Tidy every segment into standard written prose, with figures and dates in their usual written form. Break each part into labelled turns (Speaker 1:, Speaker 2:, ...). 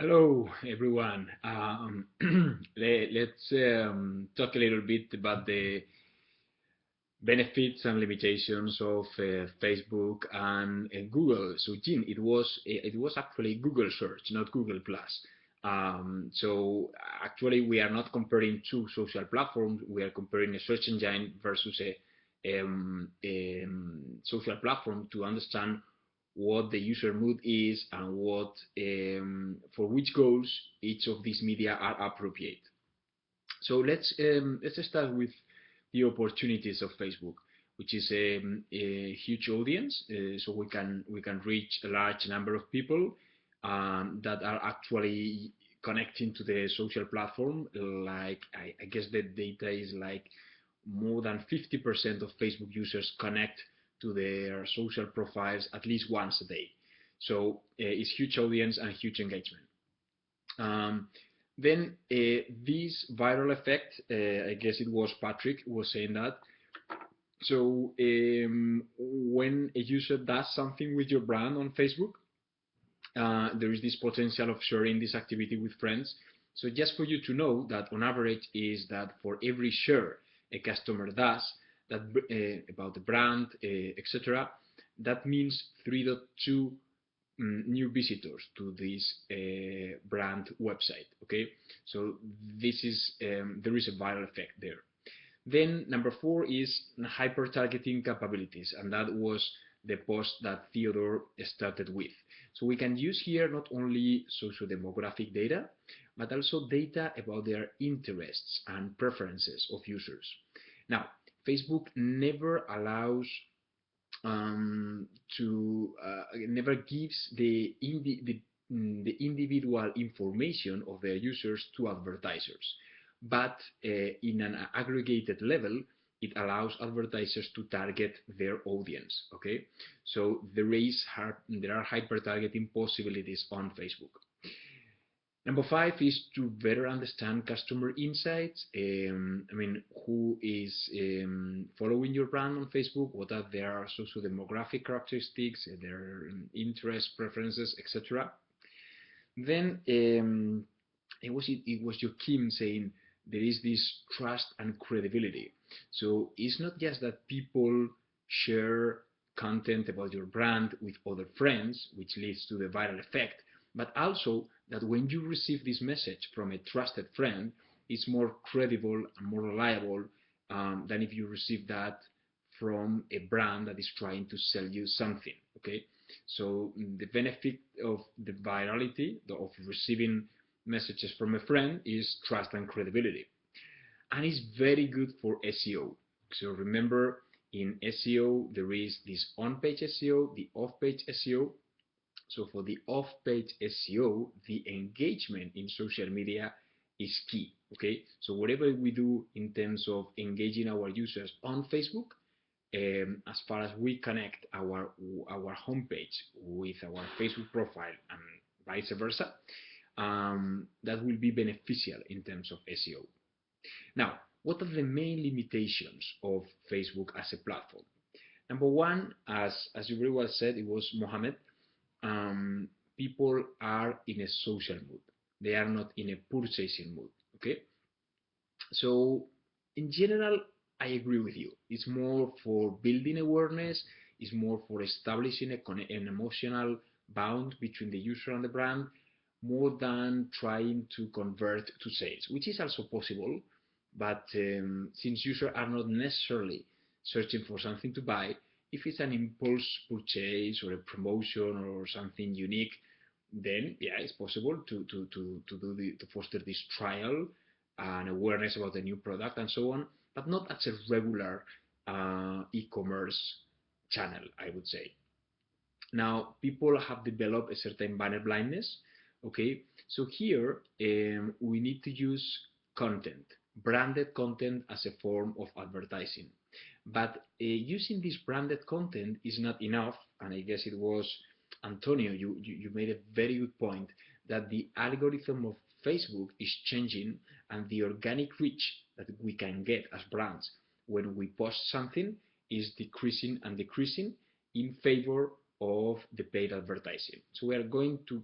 Speaker 1: Hello, everyone. Let's talk a little bit about the benefits and limitations of Facebook and Google. So, Jim, it was actually Google search, not Google Plus. So, actually, we are not comparing two social platforms. We are comparing a search engine versus a social platform to understand what the user mood is and what for which goals each of these media are appropriate. So let's start with the opportunities of Facebook, which is a huge audience. So we can reach a large number of people that are actually connecting to the social platform. Like I guess the data is like more than 50% of Facebook users connect to their social profiles at least once a day. So it's huge audience and huge engagement. Um, then this viral effect, I guess it was Patrick who was saying that. So when a user does something with your brand on Facebook, there is this potential of sharing this activity with friends. So just for you to know that on average is that for every share a customer does that about the brand, etc., that means 3.2 new visitors to this brand website. Okay, so this is there is a viral effect there. Then number four is hyper targeting capabilities, and that was the post that Theodore started with. So we can use here not only socio-demographic data, but also data about their interests and preferences of users. Now, Facebook never allows to never gives the individual information of their users to advertisers, but in an aggregated level, it allows advertisers to target their audience. Okay, so there are hyper targeting possibilities on Facebook. Number five is to better understand customer insights. I mean, who is following your brand on Facebook? What are their socio-demographic characteristics, their interests, preferences, etc. Then it was Joachim saying there is this trust and credibility. So it's not just that people share content about your brand with other friends, which leads to the viral effect, but also that when you receive this message from a trusted friend, it's more credible and more reliable than if you receive that from a brand that is trying to sell you something. Okay, so the benefit of the virality of receiving messages from a friend is trust and credibility, and it's very good for SEO. So remember, in SEO there is this on-page SEO, the off-page SEO. So for the off-page SEO, the engagement in social media is key. Okay, so whatever we do in terms of engaging our users on Facebook, as far as we connect our homepage with our Facebook profile and vice versa, that will be beneficial in terms of SEO. Now, what are the main limitations of Facebook as a platform? Number one, as you very well said, it was Mohammed. Um, People are in a social mood. They are not in a purchasing mood. Okay, so in general, I agree with you. It's more for building awareness. It's more for establishing an emotional bond between the user and the brand, more than trying to convert to sales, which is also possible. But since users are not necessarily searching for something to buy, if it's an impulse purchase or a promotion or something unique, then yeah, it's possible to foster this trial and awareness about the new product and so on, but not as a regular e-commerce channel, I would say. Now, people have developed a certain banner blindness. Okay, so here we need to use content, branded content as a form of advertising. But using this branded content is not enough, and I guess it was Antonio, you made a very good point that the algorithm of Facebook is changing, and the organic reach that we can get as brands when we post something is decreasing and decreasing in favor of the paid advertising. So we are going to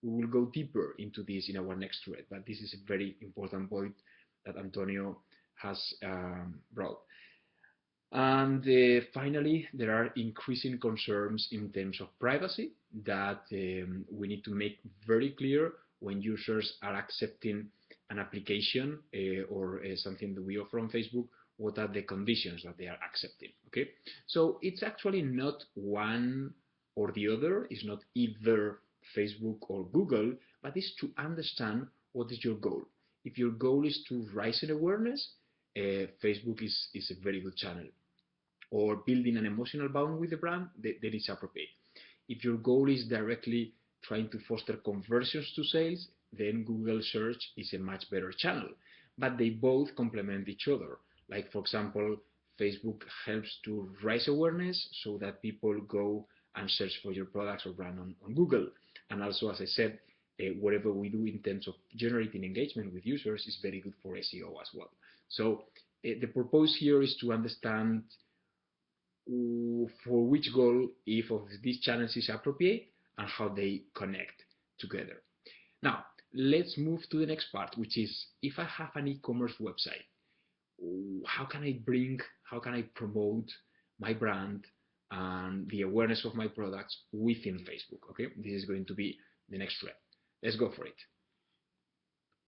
Speaker 1: We will go deeper into this in our next thread, but this is a very important point that Antonio has brought. And finally, there are increasing concerns in terms of privacy that we need to make very clear when users are accepting an application or something that we offer on Facebook. What are the conditions that they are accepting? Okay, so it's actually not one or the other. It's not either Facebook or Google, but it's to understand what is your goal. If your goal is to raise an awareness, Facebook is a very good channel, or building an emotional bond with the brand, that is appropriate. If your goal is directly trying to foster conversions to sales, then Google search is a much better channel. But they both complement each other. Like, for example, Facebook helps to raise awareness so that people go and search for your products or brand on Google. And also, as I said, whatever we do in terms of generating engagement with users is very good for SEO as well. So the purpose here is to understand for which goal each of these channels is appropriate and how they connect together. Now, let's move to the next part, which is if I have an e-commerce website, how can I promote my brand and the awareness of my products within Facebook? Okay, this is going to be the next thread. Let's go for it.